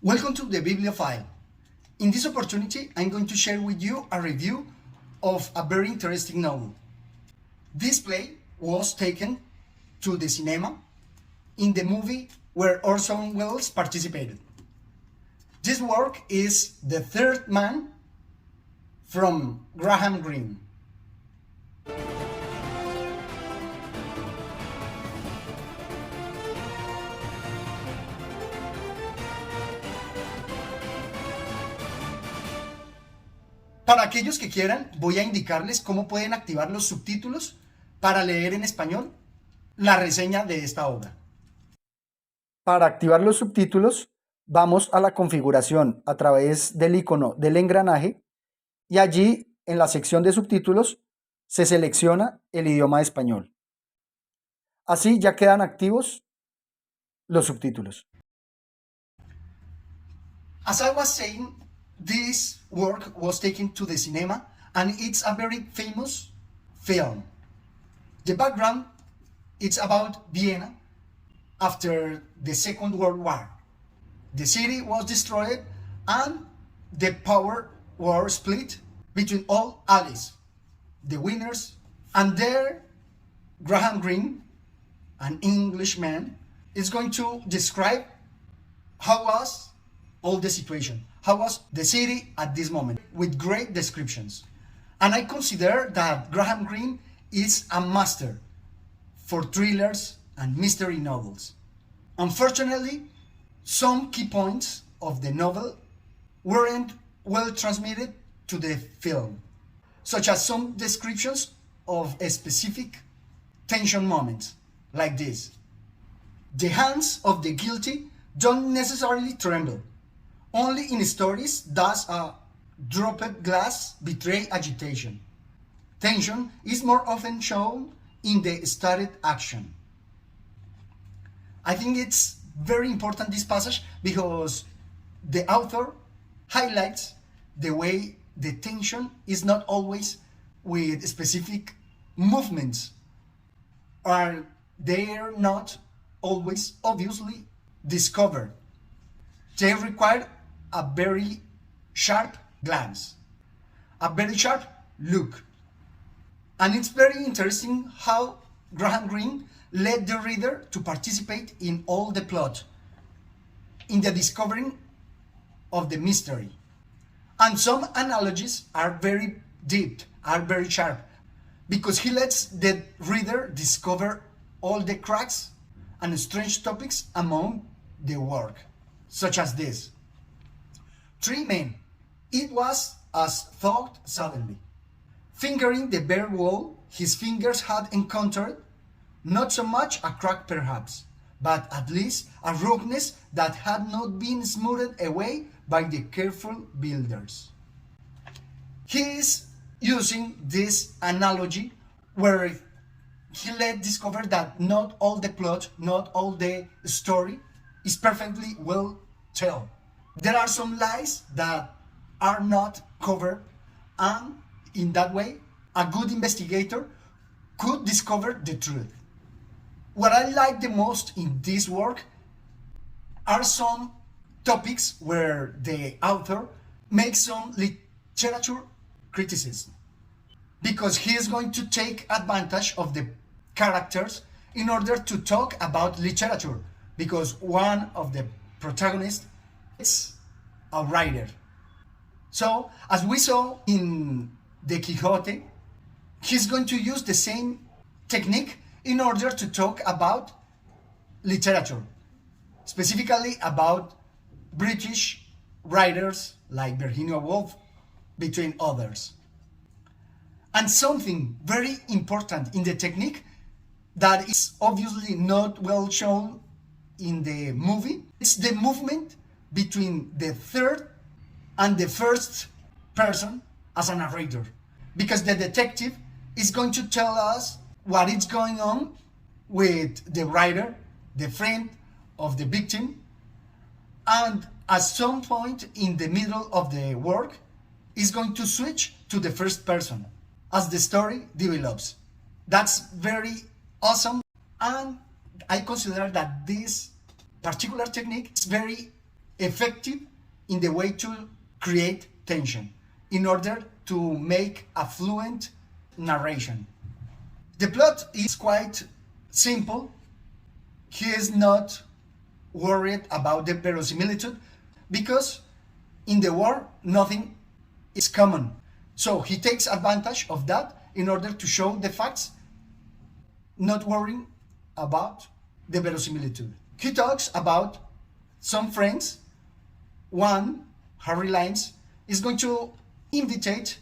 Welcome to the Bibliophile. In this opportunity, I'm going to share with you a review of a very interesting novel. This play was taken to the cinema in the movie where Orson Welles participated. This work is The Third Man from Greene. Para aquellos que quieran, voy a indicarles cómo pueden activar los subtítulos para leer en español la reseña de esta obra. Para activar los subtítulos, vamos a la configuración a través del icono del engranaje y allí en la sección de subtítulos se selecciona el idioma español. Así ya quedan activos los subtítulos. As I was saying, this work was taken to the cinema and it's a very famous film. The background is about Vienna after the Second World War. The city was destroyed and the power was split between all allies, the winners, and there Greene, an Englishman, is going to describe how was all the situation. How was the city at this moment with great descriptions. And I consider that Greene is a master for thrillers and mystery novels. Unfortunately, some key points of the novel weren't well transmitted to the film, such as some descriptions of a specific tension moments, like this. The hands of the guilty don't necessarily tremble. Only in stories does a dropped glass betray agitation. Tension is more often shown in the started action. I think it's very important, this passage, because the author highlights the way the tension is not always with specific movements, or they are not always obviously discovered. They require a very sharp glance, a very sharp look. And it's very interesting how Greene led the reader to participate in all the plot, in the discovering of the mystery. And some analogies are very deep, are very sharp, because he lets the reader discover all the cracks and strange topics among the work, such as this. 3 men. It was as thought suddenly. Fingering the bare wall, his fingers had encountered not so much a crack perhaps, but at least a roughness that had not been smoothed away by the careful builders. He is using this analogy where he let discover that not all the plot, not all the story is perfectly well told. There are some lies that are not covered, and in that way, a good investigator could discover the truth. What I like the most in this work are some topics where the author makes some literature criticism, because he is going to take advantage of the characters in order to talk about literature, because one of the protagonists is a writer. So, as we saw in the Quixote, he's going to use the same technique in order to talk about literature, specifically about British writers like Virginia Woolf, between others. And something very important in the technique that is obviously not well shown in the movie, it's the movement between the third and the first person as a narrator, because the detective is going to tell us what is going on with the writer, the friend of the victim, and at some point in the middle of the work is going to switch to the first person as the story develops. That's very awesome, and I consider that this particular technique is very effective in the way to create tension in order to make a fluent narration. The plot is quite simple. He is not worried about the verisimilitude because in the war nothing is common. So he takes advantage of that in order to show the facts, not worrying about the verisimilitude. He talks about some friends. One, Harry Lines, is going to invite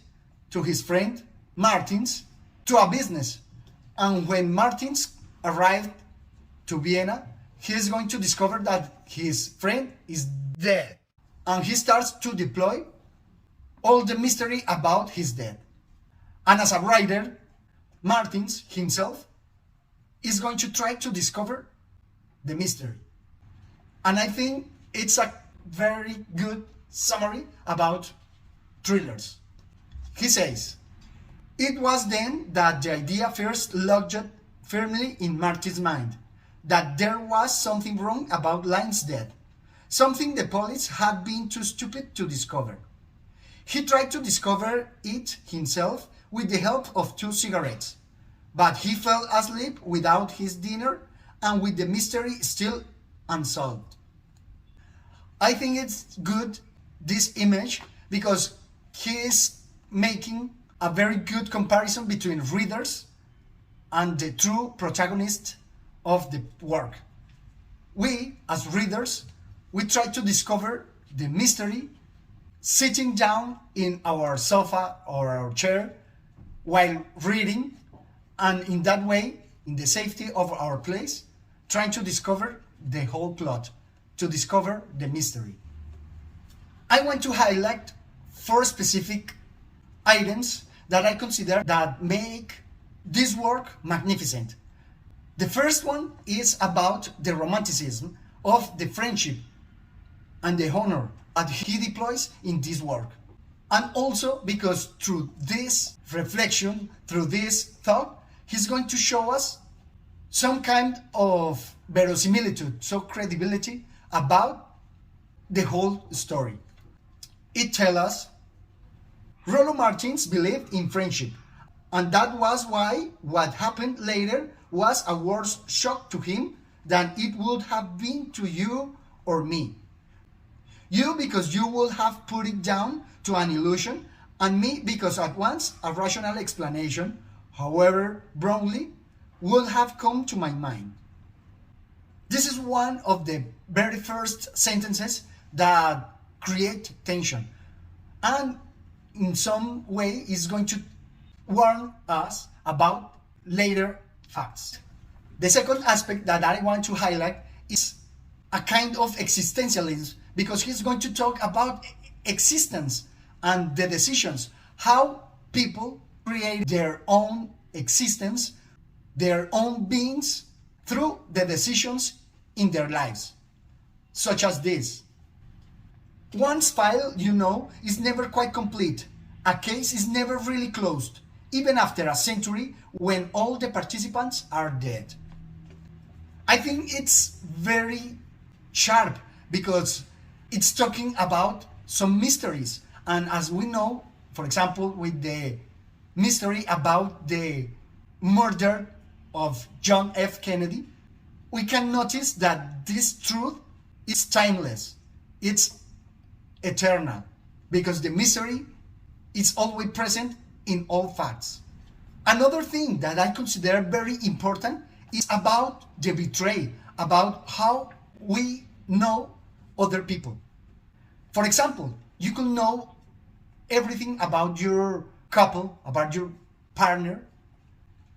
to his friend Martins to a business. And when Martins arrived to Vienna, he is going to discover that his friend is dead. And he starts to deploy all the mystery about his death. And as a writer, Martins himself is going to try to discover the mystery. And I think it's a very good summary about thrillers. He says, "It was then that the idea first lodged firmly in Martin's mind that there was something wrong about Line's death, something the police had been too stupid to discover. He tried to discover it himself with the help of 2 cigarettes, but he fell asleep without his dinner and with the mystery still unsolved." I think it's good, this image, because he is making a very good comparison between readers and the true protagonist of the work. We, as readers, we try to discover the mystery sitting down in our sofa or our chair while reading, and in that way, in the safety of our place, trying to discover the whole plot, to discover the mystery. I want to highlight 4 specific items that I consider that make this work magnificent. The first one is about the romanticism of the friendship and the honor that he deploys in this work. And also because through this reflection, through this thought, he's going to show us some kind of verisimilitude, so credibility about the whole story. It tells us Rollo Martins believed in friendship, and that was why what happened later was a worse shock to him than it would have been to you or me. You because you would have put it down to an illusion, and me because at once a rational explanation, however wrongly, would have come to my mind. This is one of the very first sentences that create tension, and in some way is going to warn us about later facts. The second aspect that I want to highlight is a kind of existentialism, because he's going to talk about existence and the decisions, how people create their own existence, their own beings through the decisions in their lives, such as this. One's file, is never quite complete. A case is never really closed, even after a century when all the participants are dead. I think it's very sharp because it's talking about some mysteries. And as we know, for example, with the mystery about the murder of John F. Kennedy, we can notice that this truth is timeless. It's eternal, because the mystery is always present in all facts. Another thing that I consider very important is about the betrayal, about how we know other people. For example, you can know everything about your couple, about your partner,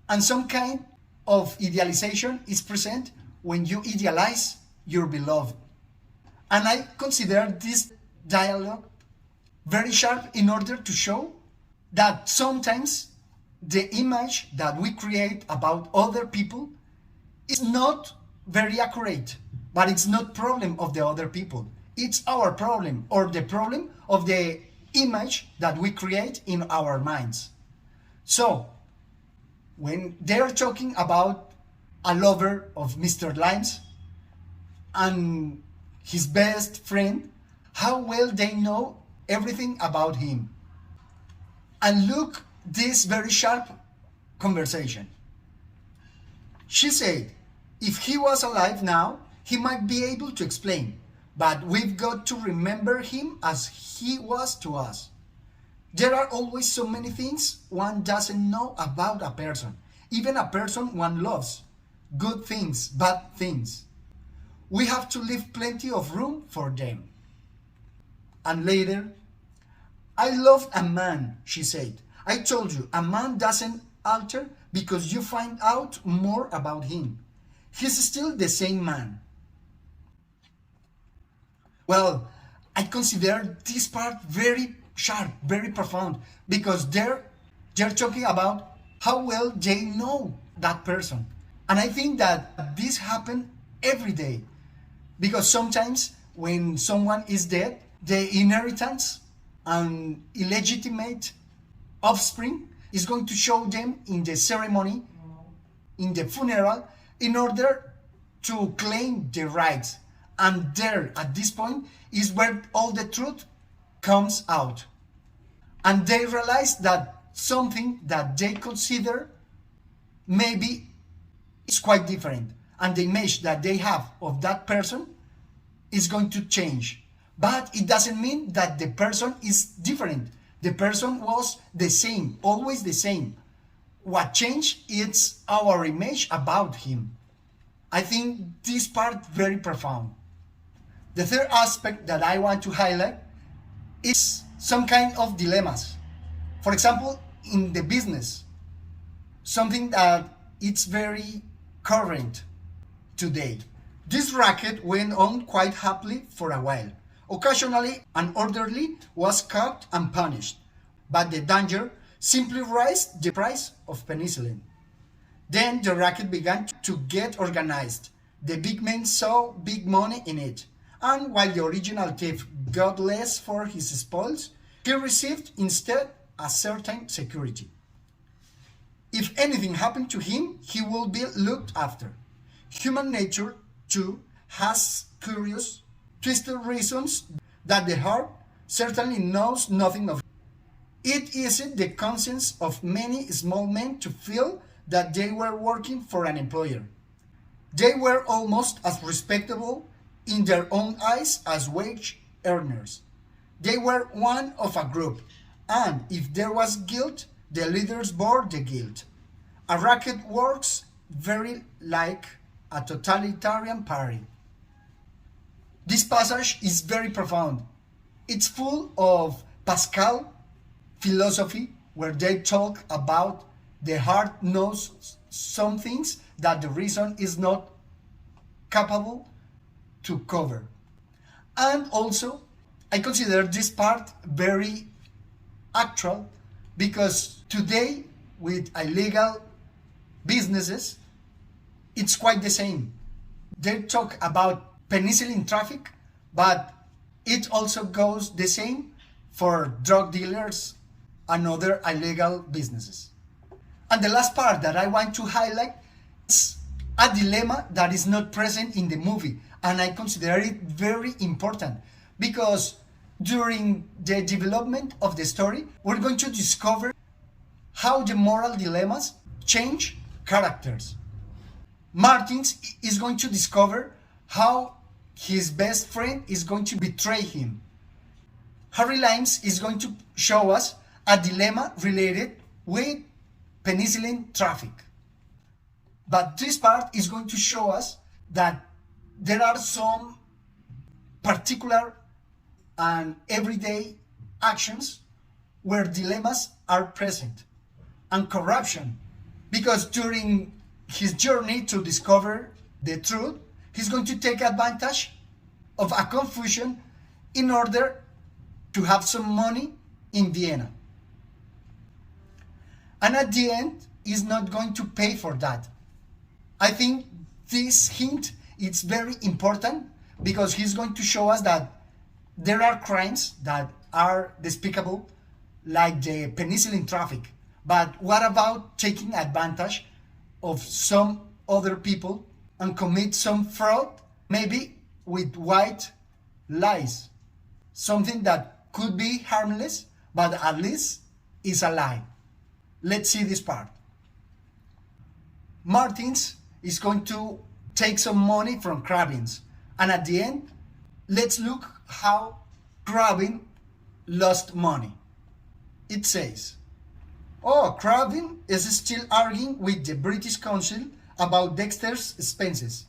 and some kind of idealization is present when you idealize your beloved. And I consider this dialogue very sharp in order to show that sometimes the image that we create about other people is not very accurate, but it's not problem of the other people. It's our problem, or the problem of the image that we create in our minds. So, when they're talking about a lover of Mr. Lines and his best friend, how well they know everything about him. And look this very sharp conversation. She said, if he was alive now, he might be able to explain, but we've got to remember him as he was to us. There are always so many things one doesn't know about a person, even a person one loves. Good things, bad things. We have to leave plenty of room for them. And later, I loved a man, she said. I told you, a man doesn't alter because you find out more about him. He's still the same man. Well, I consider this part very sharp, very profound, because they're talking about how well they know that person. And I think that this happens every day, because sometimes when someone is dead, the inheritance and illegitimate offspring is going to show them in the ceremony, in the funeral, in order to claim the rights. And there, at this point, is where all the truth comes out. And they realize that something that they consider maybe is quite different. And the image that they have of that person is going to change. But it doesn't mean that the person is different. The person was the same, always the same. What changed is our image about him. I think this part very profound. The third aspect that I want to highlight is some kind of dilemmas. For example, in the business, something that it's very current today. This racket went on quite happily for a while. Occasionally, an orderly was caught and punished, but the danger simply raised the price of penicillin. Then the racket began to get organized. The big men saw big money in it, and while the original thief got less for his spoils, he received instead a certain security. If anything happened to him, he will be looked after. Human nature, too, has curious, twisted reasons that the heart certainly knows nothing of. It eased the conscience of many small men to feel that they were working for an employer. They were almost as respectable in their own eyes as wage earners. They were one of a group, and if there was guilt, the leaders bore the guilt. A racket works very like a totalitarian party. This passage is very profound. It's full of Pascal philosophy, where they talk about the heart knows some things that the reason is not capable to cover. And also, I consider this part very actual, because today with illegal businesses, it's quite the same. They talk about penicillin traffic, but it also goes the same for drug dealers and other illegal businesses. And the last part that I want to highlight is a dilemma that is not present in the movie, and I consider it very important, because during the development of the story, we're going to discover how the moral dilemmas change characters. Martins is going to discover how his best friend is going to betray him. Harry Limes is going to show us a dilemma related with penicillin traffic. But this part is going to show us that there are some particular and everyday actions where dilemmas are present, and corruption, because during his journey to discover the truth, he's going to take advantage of a confusion in order to have some money in Vienna. And at the end, he's not going to pay for that. I think this hint is very important, because he's going to show us that there are crimes that are despicable, like the penicillin traffic. But what about taking advantage of some other people and commit some fraud, maybe with white lies? something that could be harmless, but at least is a lie. Let's see this part. Martins is going to take some money from Kravitz, and at the end, let's look how Kravitz lost money. It says, "Oh, Kravitz is still arguing with the British Council about Dexter's expenses.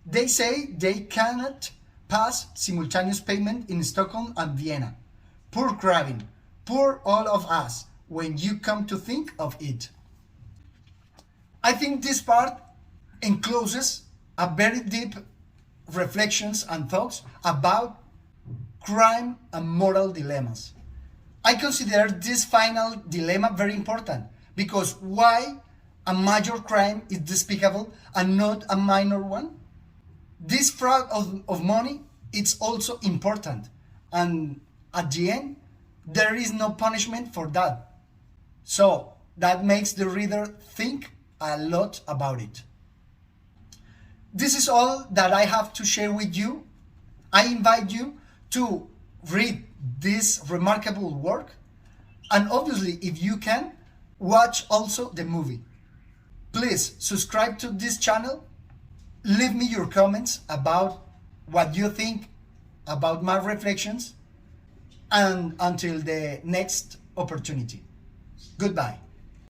They say they cannot pass simultaneous payment in Stockholm and Vienna. Poor Kravitz, poor all of us, when you come to think of it." I think this part encloses a very deep reflections and thoughts about crime and moral dilemmas. I consider this final dilemma very important because why a major crime is despicable and not a minor one? This fraud of money is also important, and at the end there is no punishment for that. So that makes the reader think a lot about it. This is all that I have to share with you. I invite you to read this remarkable work, and obviously, if you can, watch also the movie. Please subscribe to this channel. Leave me your comments about what you think about my reflections, and until the next opportunity. Goodbye.